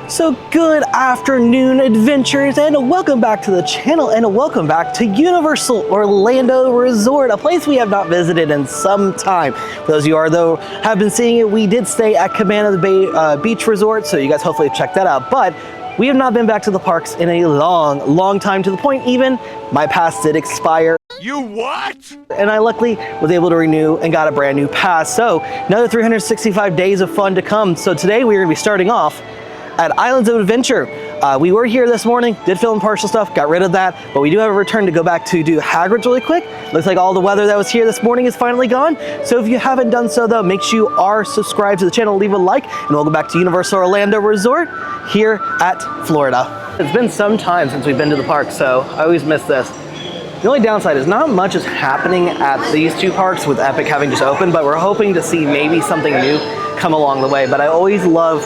So good afternoon, adventurers, and welcome back to the channel, and welcome back to Universal Orlando Resort, a place we have not visited in some time. For those of you though have been seeing it, we did stay at Cabana Bay Beach Resort, so you guys hopefully check that out. But we have not been back to the parks in a long time, to the point even my pass did expire. You what? And I luckily was able to renew and got a brand new pass. So another 365 days of fun to come. So today we're gonna be starting off at Islands of Adventure. We were here this morning, did film partial stuff, got rid of that, but we do have a return to go back to do Hagrids really quick. Looks like all the weather that was here this morning is finally gone. So if you haven't done so though, make sure you are subscribed to the channel, leave a like, and welcome back to Universal Orlando Resort here at Florida. It's been some time since we've been to the park, so I always miss this. The only downside is not much is happening at these two parks with Epic having just opened, but we're hoping to see maybe something new come along the way. But I always love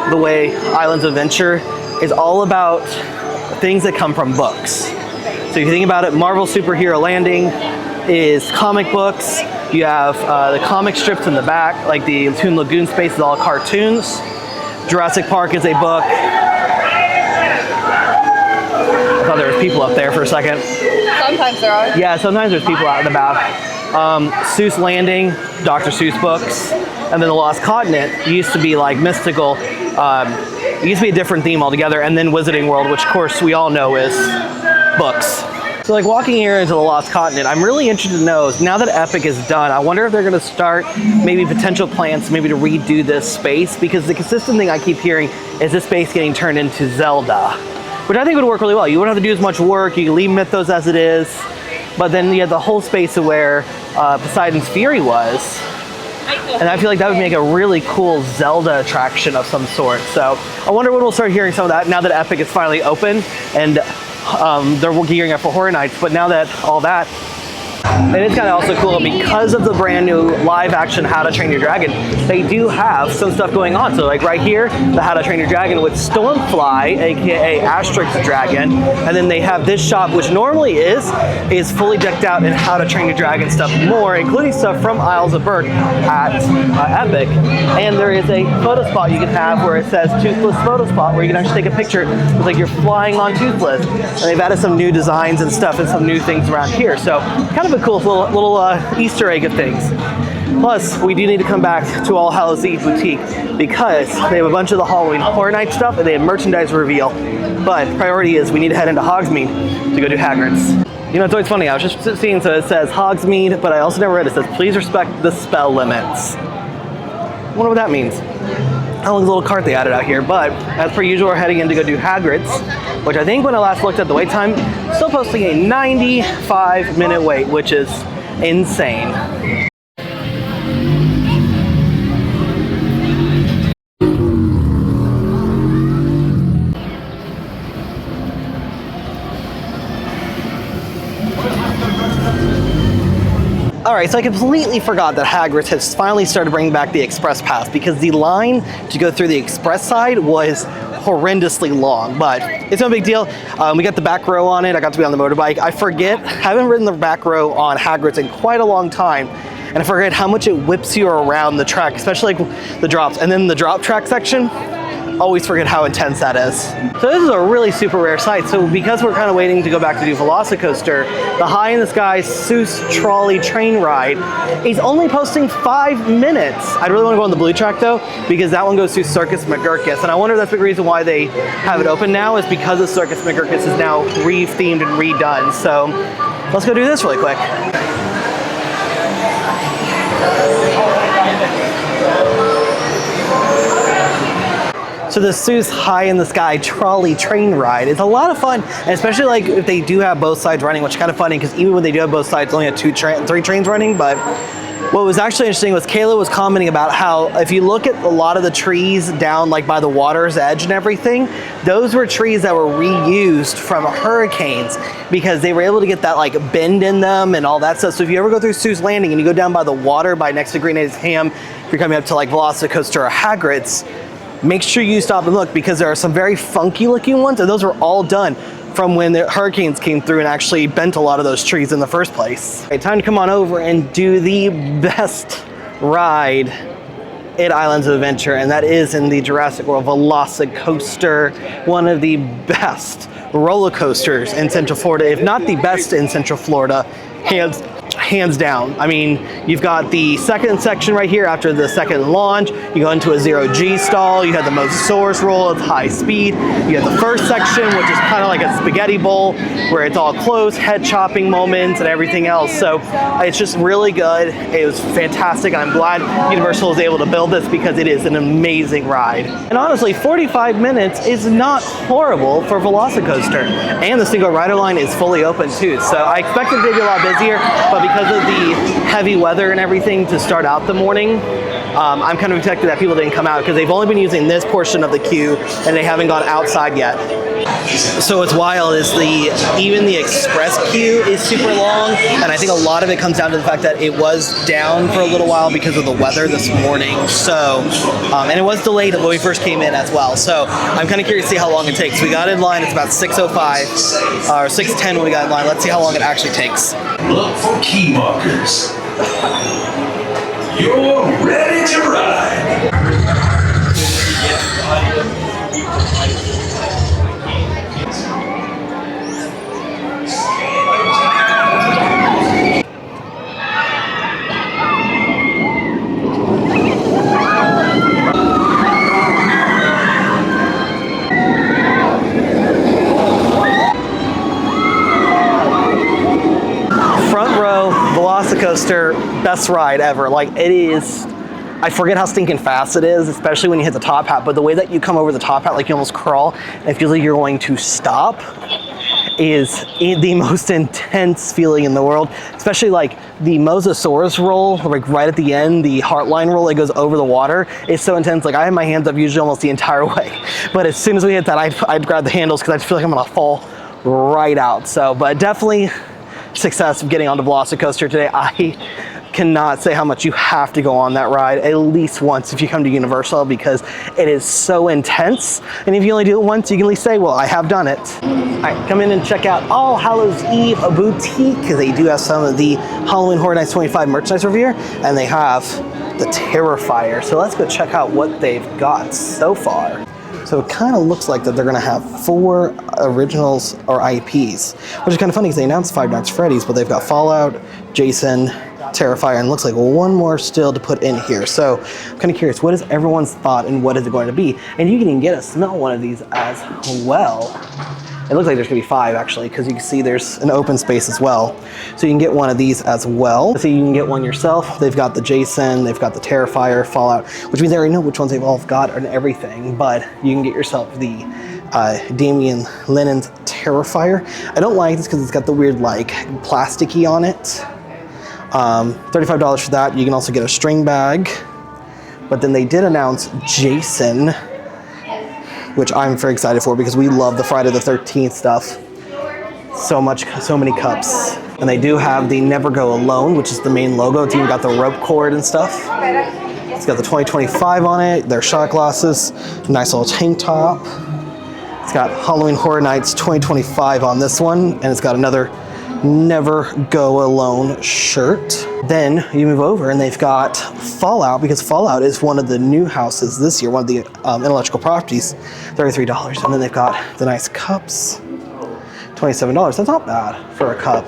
the way Islands of Adventure is all about things that come from books. So if you think about it, Marvel Superhero Landing is comic books. You have the comic strips in the back, like the Toon Lagoon space is all cartoons. Jurassic Park is a book. I thought there was people up there for a second. Sometimes there are. Yeah, sometimes there's people out and about. Seuss Landing, Dr. Seuss books. And then the Lost Continent used to be like mystical. It used to be a different theme altogether. And then Wizarding World, which of course we all know is books. So like walking here into the Lost Continent, I'm really interested to know, now that Epic is done, I wonder if they're gonna start maybe potential plans maybe to redo this space, because the consistent thing I keep hearing is this space getting turned into Zelda, which I think would work really well. You wouldn't have to do as much work, you can leave Mythos as it is, but then you have the whole space of where Poseidon's Fury was. And I feel like that would make a really cool Zelda attraction of some sort. So I wonder when we'll start hearing some of that now that Epic is finally open and they're gearing up for Horror Nights. But now that all that, and it's kind of also cool because of the brand new live action How to Train Your Dragon, they do have some stuff going on. So like right here, the How to Train Your Dragon with Stormfly, aka Asterix Dragon, and then they have this shop, which normally is fully decked out in How to Train Your Dragon stuff more, including stuff from Isles of Berk at Epic. And there is a photo spot you can have where it says Toothless Photo Spot, where you can actually take a picture. It's like you're flying on Toothless. And they've added some new designs and stuff and some new things around here. So kind of a cool little Easter egg of things. Plus, we do need to come back to All Hallows Eve Boutique because they have a bunch of the Halloween Horror Night stuff and they have merchandise reveal. But priority is we need to head into Hogsmeade to go do Hagrid's. You know, it's always funny. I was just seeing, so it says Hogsmeade, but I also never read it. It says, please respect the spell limits. I wonder what that means. That looks a little cart they added out here, but as per usual, we're heading in to go do Hagrid's, which I think when I last looked at the wait time, still posting a 95-minute wait, which is insane. Alright, so I completely forgot that Hagrid has finally started bringing back the Express Pass, because the line to go through the Express side was horrendously long, but it's no big deal. We got the back row on it. I got to be on the motorbike. I haven't ridden the back row on Hagrid's in quite a long time, and I forget how much it whips you around the track, especially like the drops. And then the drop track section, always forget how intense that is. So this is a really super rare sight. So because we're kind of waiting to go back to do Velocicoaster, the High in the Sky Seuss Trolley Train Ride is only posting 5 minutes. I really want to go on the blue track though, because that one goes through Circus McGurkus. And I wonder if that's the reason why they have it open now, is because of Circus McGurkus is now re-themed and redone. So let's go do this really quick. So the Seuss High in the Sky Trolley Train Ride is a lot of fun, and especially like if they do have both sides running, which is kind of funny because even when they do have both sides, only have 3 trains running. But what was actually interesting was Kayla was commenting about how if you look at a lot of the trees down like by the water's edge and everything, those were trees that were reused from hurricanes because they were able to get that like bend in them and all that stuff. So if you ever go through Seuss Landing and you go down by the water by next to Green Eggs Ham, if you're coming up to like Velocicoaster or Hagrid's, make sure you stop and look, because there are some very funky looking ones, and those were all done from when the hurricanes came through and actually bent a lot of those trees in the first place. Okay, time to come on over and do the best ride at Islands of Adventure, and that is in the Jurassic World Velocicoaster, one of the best roller coasters in Central Florida, if not the best in Central Florida, hands down. I mean, you've got the second section right here after the second launch. You go into a 0G stall. You have the Motosaurus roll at high speed. You have the first section, which is kind of like a spaghetti bowl, where it's all close, head chopping moments and everything else. So it's just really good. It was fantastic. I'm glad Universal was able to build this because it is an amazing ride. And honestly, 45 minutes is not horrible for Velocicoaster. And the single rider line is fully open too. So I expected it to be a lot busier, but because of the heavy weather and everything to start out the morning, I'm kind of expecting that people didn't come out because they've only been using this portion of the queue and they haven't gone outside yet. So what's wild is even the express queue is super long, and I think a lot of it comes down to the fact that it was down for a little while because of the weather this morning. So, and it was delayed when we first came in as well. So I'm kind of curious to see how long it takes. We got in line, it's about 6:05 or 6:10 when we got in line. Let's see how long it actually takes. Look for key markers. You're ready to ride. Front row, Velocicoaster, best ride ever. Like, it is, I forget how stinking fast it is, especially when you hit the top hat, but the way that you come over the top hat, like you almost crawl, and it feels like you're going to stop, is the most intense feeling in the world. Especially like the Mosasaurus roll, like right at the end, the Heartline roll that goes over the water is so intense. Like I have my hands up usually almost the entire way, but as soon as we hit that, I'd grab the handles because I just feel like I'm gonna fall right out. So, but definitely success of getting onto Velocicoaster today. I cannot say how much you have to go on that ride at least once if you come to Universal because it is so intense. And if you only do it once, you can at least say, well, I have done it. All right, come in and check out All Hallows Eve Boutique because they do have some of the Halloween Horror Nights 25 merchandise over here, and they have the Terrifier. So let's go check out what they've got so far. So it kind of looks like that they're going to have 4 originals or IPs, which is kind of funny because they announced Five Nights at Freddy's, but they've got Fallout, Jason, Terrifier, and looks like one more still to put in here. So I'm kind of curious, what is everyone's thought and what is it going to be? And you can even get a smell one of these as well. It looks like there's going to be 5 actually, because you can see there's an open space as well. So you can get one of these as well. So you can get one yourself. They've got the Jason, they've got the Terrifier, Fallout, which means they already know which ones they've all got and everything, but you can get yourself the Damian Lennon's Terrifier. I don't like this because it's got the weird like plasticky on it. $35 for that. You can also get a string bag, but then they did announce Jason, which I'm very excited for because we love the Friday the 13th stuff so much, so many cups. And they do have the Never Go Alone, which is the main logo. It's even got the rope cord and stuff. It's got the 2025 on it, their shot glasses, nice little tank top. It's got Halloween Horror Nights 2025 on this one, and it's got another Never Go Alone shirt. Then you move over and they've got Fallout, because Fallout is one of the new houses this year, one of the intellectual properties, $33. And then they've got the nice cups, $27. That's not bad for a cup.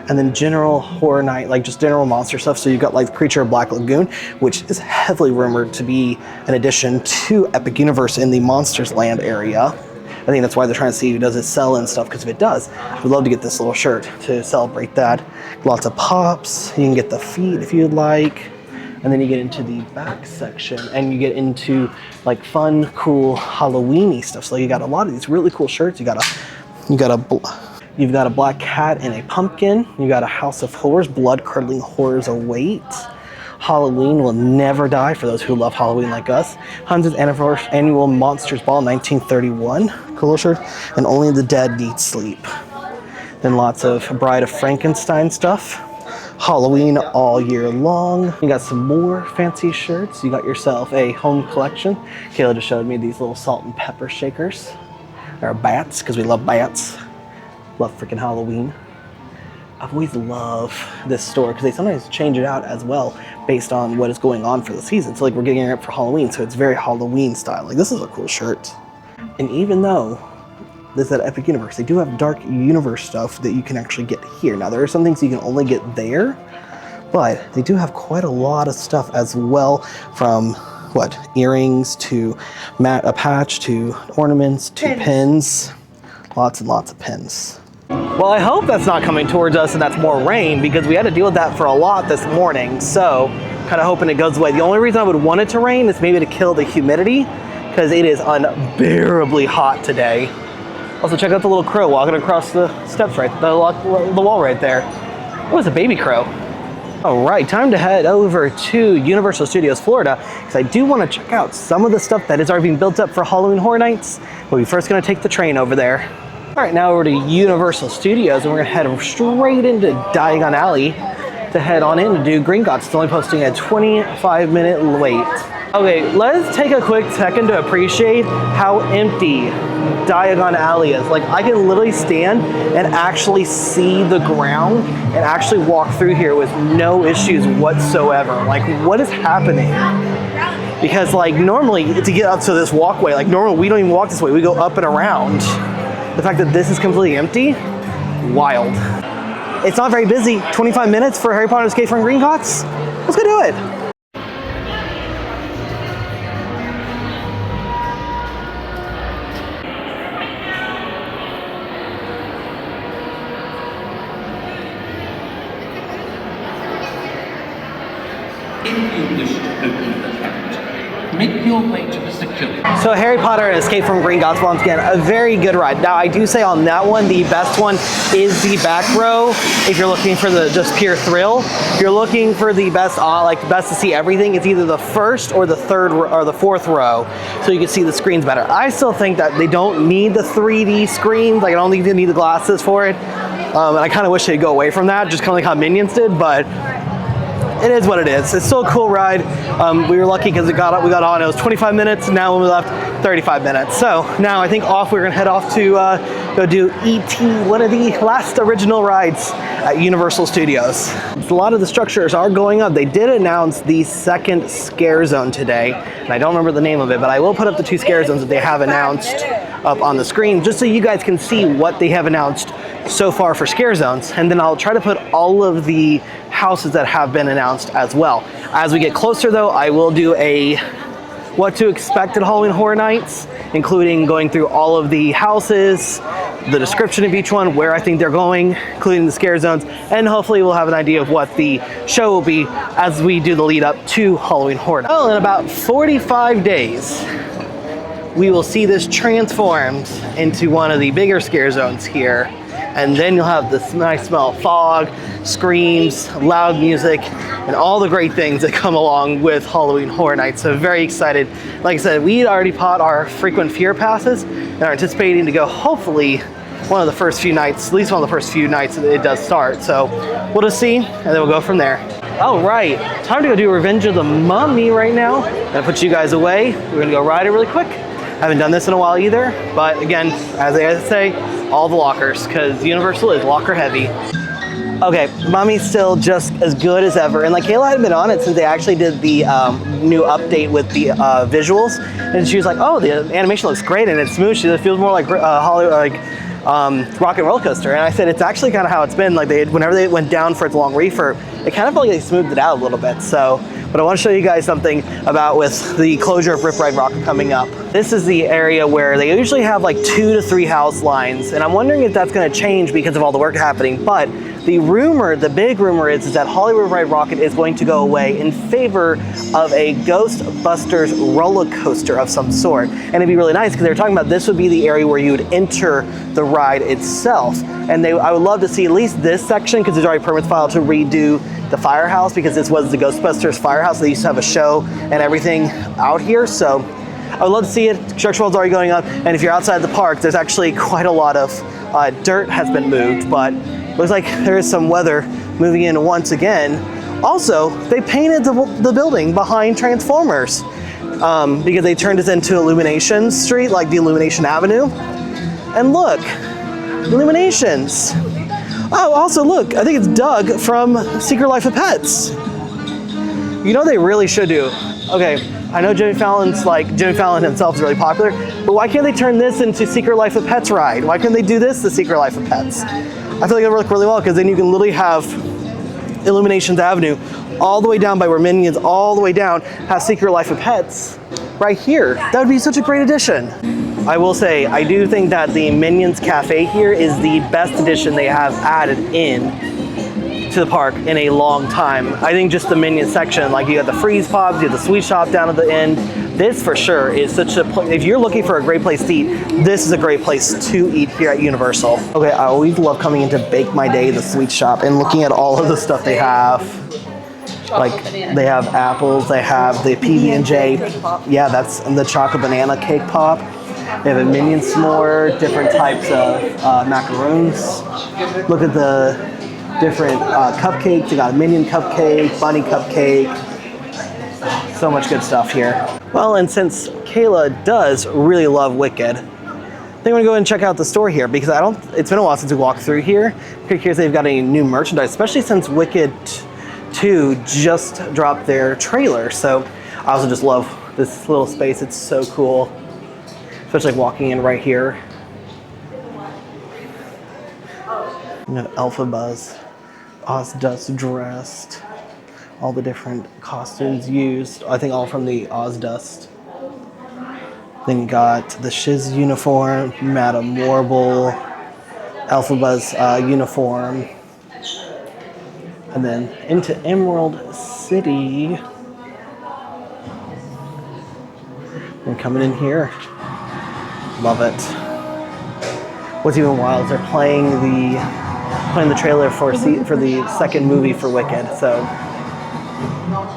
And then General Horror Night, like just general monster stuff. So you've got like Creature of Black Lagoon, which is heavily rumored to be an addition to Epic Universe in the Monsters Land area. I think that's why they're trying to see, does it sell and stuff, because if it does, we'd love to get this little shirt to celebrate that. Lots of pops. You can get the feet if you'd like. And then you get into the back section and you get into like fun, cool Halloween-y stuff. So you got a lot of these really cool shirts. You've got a black cat and a pumpkin. You got a House of Horrors, blood curdling horrors await. Halloween will never die for those who love Halloween like us. 100th annual Monsters Ball 1931. Cool shirt. And only the dead need sleep. Then lots of Bride of Frankenstein stuff. Halloween all year long. You got some more fancy shirts. You got yourself a home collection. Kayla just showed me these little salt and pepper shakers. They're bats, because we love bats. Love freaking Halloween. I've always loved this store because they sometimes change it out as well based on what is going on for the season. So like we're getting it for Halloween, so it's very Halloween style. Like this is a cool shirt. And even though this is at Epic Universe, they do have Dark Universe stuff that you can actually get here. Now there are some things you can only get there, but they do have quite a lot of stuff as well, from what, earrings to a patch to ornaments to pins. Lots and lots of pins. Well, I hope that's not coming towards us and that's more rain, because we had to deal with that for a lot this morning. So kind of hoping it goes away. The only reason I would want it to rain is maybe to kill the humidity, because it is unbearably hot today. Also, check out the little crow walking across the steps the wall right there. Oh, it's a baby crow. All right, time to head over to Universal Studios Florida, because I do want to check out some of the stuff that is already being built up for Halloween Horror Nights. But we're first going to take the train over there. All right, now over to Universal Studios, and we're going to head straight into Diagon Alley to head on in to do Gringotts. It's only posting a 25-minute wait. Okay, let's take a quick second to appreciate how empty Diagon Alley is. Like, I can literally stand and actually see the ground and actually walk through here with no issues whatsoever. Like, what is happening? Because like normally to get up to this walkway, like normally we don't even walk this way, we go up and around. The fact that this is completely empty, wild. It's not very busy. 25 minutes for Harry Potter Escape from Gringotts? Let's go do it. If you wish to open the cabinet, make your way to the security. So Harry Potter and Escape from Gringotts, once again, a very good ride. Now I do say on that one, the best one is the back row. If you're looking for the just pure thrill, if you're looking for the best, like the best to see everything, it's either the first or the third or the fourth row, so you can see the screens better. I still think that they don't need the 3D screens. Like I don't think they need the glasses for it. And I kind of wish they'd go away from that, just kind of like how Minions did, but it is what it is. It's still a cool ride. We were lucky because we got on. It was 25 minutes. Now when we left, 35 minutes. So now I think we're gonna head off to go do E.T., one of the last original rides at Universal Studios. A lot of the structures are going up. They did announce the second scare zone today, and I don't remember the name of it, but I will put up the 2 scare zones that they have announced up on the screen, just so you guys can see what they have announced so far for scare zones. And then I'll try to put all of the houses that have been announced as well. As we get closer though, I will do a what to expect at Halloween Horror Nights, including going through all of the houses, the description of each one, where I think they're going, including the scare zones, and hopefully we'll have an idea of what the show will be as we do the lead up to Halloween Horror Nights. Well, in about 45 days, we will see this transformed into one of the bigger scare zones here. And then you'll have this nice smell of fog, screams, loud music, and all the great things that come along with Halloween Horror Nights. So very excited. Like I said, we already bought our frequent fear passes and are anticipating to go hopefully one of the first few nights, at least one of the first few nights that it does start. So we'll just see, and then we'll go from there. All right, time to go do Revenge of the Mummy right now. I'm gonna put you guys away. We're gonna go ride it really quick. Haven't done this in a while either, but again, as I say, all the lockers, because Universal is locker heavy. Okay, Mummy's still just as good as ever, and like Kayla had been on it since they actually did the new update with the visuals, and she was like, "Oh, the animation looks great and it's smooth." It feels more like Hollywood, like Rock and Roller Coaster. And I said it's actually kind of how it's been. Like whenever they went down for its long refurb, it kind of felt like they smoothed it out a little bit. So. But I want to show you guys something about with the closure of Rip Ride Rock coming up. This is the area where they usually have like 2 to 3 house lines, and I'm wondering if that's going to change because of all the work happening. But the rumor, the big rumor is that Hollywood Ride Rocket is going to go away in favor of a Ghostbusters roller coaster of some sort. And it'd be really nice because they were talking about this would be the area where you would enter the ride itself. And I would love to see at least this section, because there's already permits filed to redo the firehouse, because this was the Ghostbusters firehouse. They used to have a show and everything out here. So I would love to see it. Construction world's already going on. And if you're outside the park, there's actually quite a lot of dirt has been moved, but looks like there is some weather moving in once again. Also, they painted the building behind Transformers because they turned this into Illumination Street, like the Illumination Avenue. And look, Illuminations. Oh, also look, I think it's Doug from Secret Life of Pets. You know they really should do. Okay, I know Jimmy Fallon himself is really popular, but why can't they turn this into Secret Life of Pets ride? Why can't they do this the Secret Life of Pets? I feel like it would work really well because then you can literally have Illuminations Avenue all the way down by where Minions all the way down, have Secret Life of Pets right here. That would be such a great addition. I will say, I do think that the Minions Cafe here is the best addition they have added in to the park in a long time. I think just the Minion section, like you got the freeze pops, you have the sweet shop down at the end. This for sure is such a place, if you're looking for a great place to eat, this is a great place to eat here at Universal. Okay, I always love coming into Bake My Day, the sweet shop, and looking at all of the stuff they have. Like they have apples, they have the PB&J, yeah, that's the chocolate banana cake pop. They have a Minion s'more, different types of macaroons. Look at the different cupcakes. You got a Minion cupcake, bunny cupcake. So much good stuff here. Well, and since Kayla does really love Wicked, I think I'm gonna go and check out the store here because it's been a while since we walked through here. Here's they've got any new merchandise, especially since Wicked 2 just dropped their trailer. So I also just love this little space. It's so cool, especially like walking in right here. You know, Elphabuzz, Ozdust dressed, all the different costumes used. I think all from the Ozdust. Then you got the Shiz uniform, Madame Warble, Elphabuzz uniform. And then into Emerald City. And coming in here. Love it. What's even wild is they're playing the trailer for the second movie for Wicked. So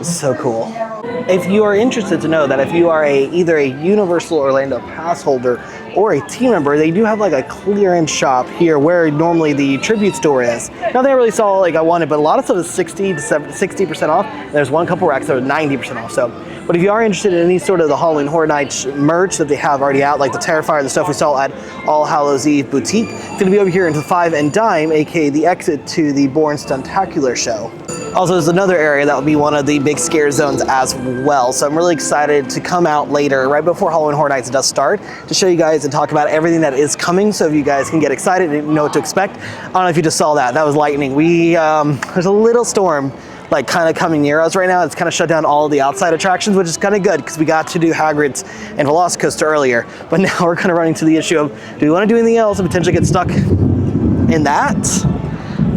it's so cool. If you are interested to know that if you are either a Universal Orlando pass holder or a team member, they do have like a clearance shop here where normally the tribute store is. Nothing I really saw like I wanted, but a lot of stuff is 60% off. There's one couple racks that are 90% off. So, but if you are interested in any sort of the Halloween Horror Nights merch that they have already out, like the Terrifier, the stuff we saw at All Hallows Eve Boutique, it's gonna be over here into 5 and Dime, aka the exit to the Bourne Stuntacular show. Also, there's another area that will be one of the big scare zones as well. So I'm really excited to come out later, right before Halloween Horror Nights does start, to show you guys and talk about everything that is coming so you guys can get excited and know what to expect. I don't know if you just saw that. That was lightning. There's a little storm like kind of coming near us right now. It's kind of shut down all of the outside attractions, which is kind of good because we got to do Hagrids and Velocicoaster earlier. But now we're kind of running to the issue of, do we want to do anything else and potentially get stuck in that?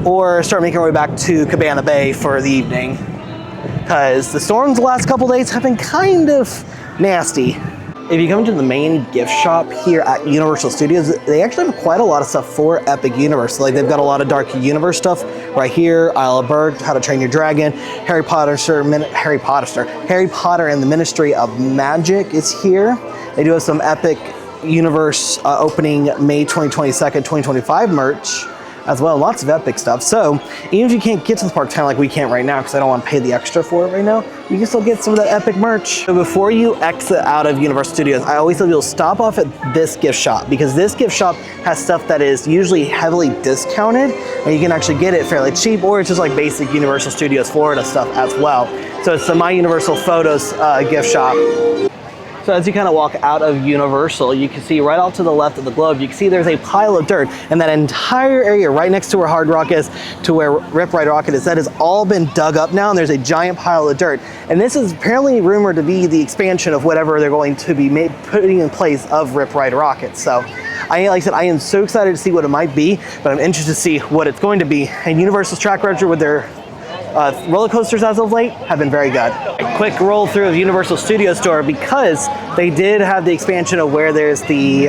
Or start making our way back to Cabana Bay for the evening, because the storms the last couple days have been kind of nasty. If you come to the main gift shop here at Universal Studios, they actually have quite a lot of stuff for Epic Universe. Like they've got a lot of Dark Universe stuff right here, Isle of Berg, How to Train Your Dragon, Harry Potter and the Ministry of Magic is here. They do have some Epic Universe opening May 22nd, 2025 merch as well. Lots of Epic stuff. So even if you can't get to the park kind of like we can't right now because I don't want to pay the extra for it right now, you can still get some of that Epic merch. So before you exit out of Universal Studios, I always tell people stop off at this gift shop because this gift shop has stuff that is usually heavily discounted and you can actually get it fairly cheap, or it's just like basic Universal Studios Florida stuff as well. So it's the My Universal Photos gift shop. So as you kind of walk out of Universal, you can see right off to the left of the globe, you can see there's a pile of dirt, and that entire area right next to where Hard Rock is, to where Rip Ride Rocket is, that has all been dug up now, and there's a giant pile of dirt. And this is apparently rumored to be the expansion of whatever they're going to be putting in place of Rip Ride Rocket. So, like I said, I am so excited to see what it might be, but I'm interested to see what it's going to be. And Universal's track record with their roller coasters as of late have been very good. A quick roll through of Universal Studio Store because they did have the expansion of where there's the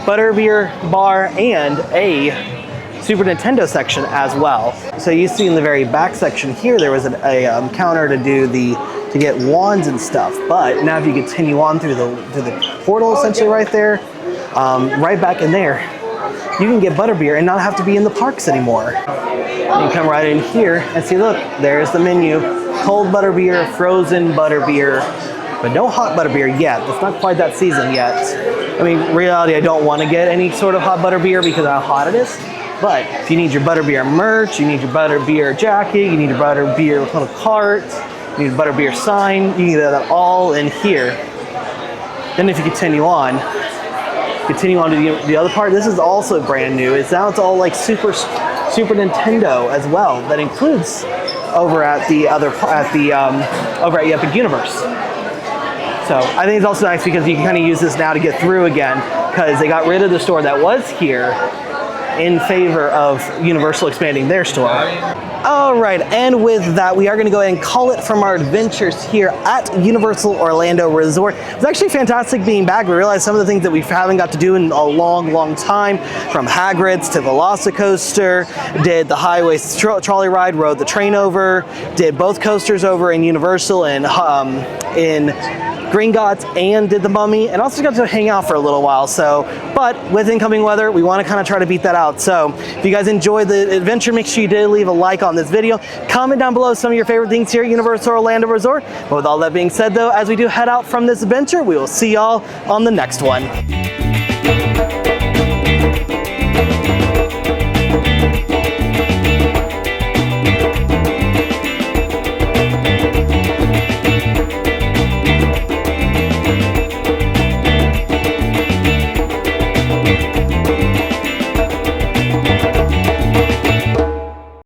butterbeer bar and a Super Nintendo section as well. So you see in the very back section here, there was a counter to get wands and stuff. But now if you continue on through the portal essentially right there, right back in there, you can get butterbeer and not have to be in the parks anymore. You come right in here and see, look, there's the menu. Cold butterbeer, frozen butterbeer, but no hot butterbeer yet. It's not quite that season yet. I mean, in reality, I don't want to get any sort of hot butterbeer because of how hot it is. But if you need your butterbeer merch, you need your butterbeer jacket, you need your butterbeer little cart, you need a butterbeer sign, you can get that all in here. Then if you continue on to the other part, this is also brand new. It's all like Super Nintendo as well. That includes over at the over at Epic Universe. So I think it's also nice because you can kind of use this now to get through again, because they got rid of the store that was here in favor of Universal expanding their store. All right, and with that, we are going to go ahead and call it from our adventures here at Universal Orlando Resort. It's actually fantastic being back. We realized some of the things that we haven't got to do in a long time, from Hagrids to Velocicoaster, did the highway trolley ride, rode the train over, did both coasters over in Universal and in Green Gods, and did the Mummy, and also got to hang out for a little while. So, but with incoming weather, we want to kind of try to beat that out. So if you guys enjoyed the adventure, make sure you did leave a like on this video. Comment down below some of your favorite things here at Universal Orlando Resort. But with all that being said though, as we do head out from this adventure, we will see y'all on the next one.